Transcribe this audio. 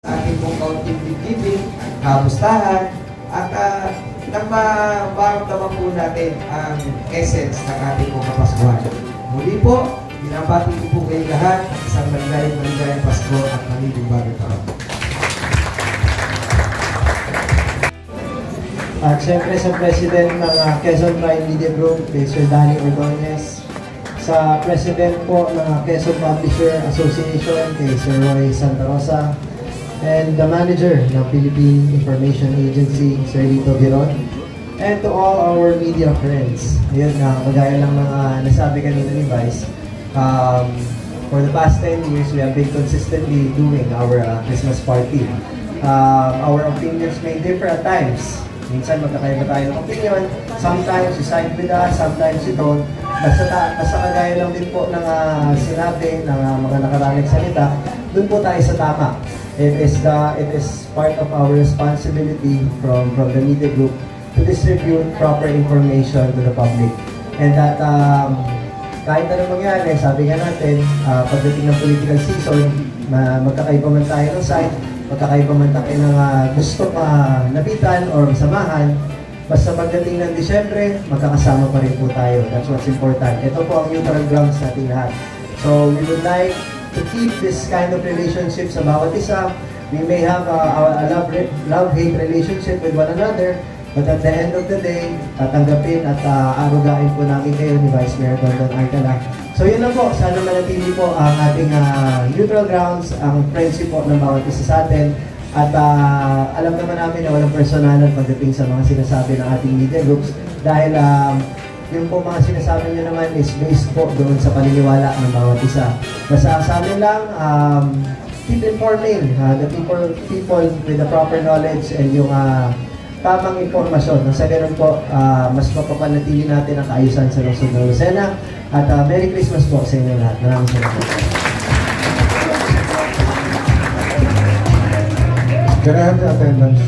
Ating pong kaunting giving, kamustahan, at nang maramdaman po natin ang essence ng ating pong Kapaskuhan. Muli po, binabati ko po kayo lahat, isang maligayang Pasko at maligayang bagong taon. At siyempre sa President ng Quezon Prime Media Group, Sir Danny Ordonez, sa President po ng Quezon Publisher Association, kay Sir Roy Santa Rosa, and the Manager ng Philippine Information Agency, Sir Lito Giron, and to all our media friends. Ayun, kagaya lang ng nasabi kanina ni Vice, for the past 10 years, we have been consistently doing our Christmas party. Our opinions may differ at times. Minsan magkakaiba tayo ng opinion. Sometimes you side with us, sometimes you don't. Basta kagaya lang din po ng sinabi ng mga nakaraang salita, dun po tayo sa tama. It is part of our responsibility from the media group to distribute proper information to the public. And that kahit anong mangyari, sabi nga natin, pagdating ng political season, magkakaiba man tayo ng side, magkakaiba man tayo ng gusto lapitan or samahan, basta pagdating ng Disyembre, magkakasama pa rin po tayo. That's what's important. Ito po ang neutral grounds natin lahat. So we would like to keep this kind of relationship sa bawat isa. We may have a love-hate relationship with one another, but at the end of the day, tatanggapin at arugain po namin kayo ni Vice Mayor Dondon Arcala. So yun lang po, sana manatili po ang ating neutral grounds, ang friendship po ng bawat isa sa atin. At alam naman namin na walang personalan pagdating sa mga sinasabi ng ating media groups dahil yung po mga sinasabi nyo naman is based po doon sa paniniwala ng bawat isa. Basta sa amin lang, keep informing the people with the proper knowledge and yung tamang impormasyon. Sa ganun po, mas mapapanatili natin ang kaayusan sa lungsod ng Lucena. At Merry Christmas po sa inyo lahat. Maraming salamat. Ganahan na attendance.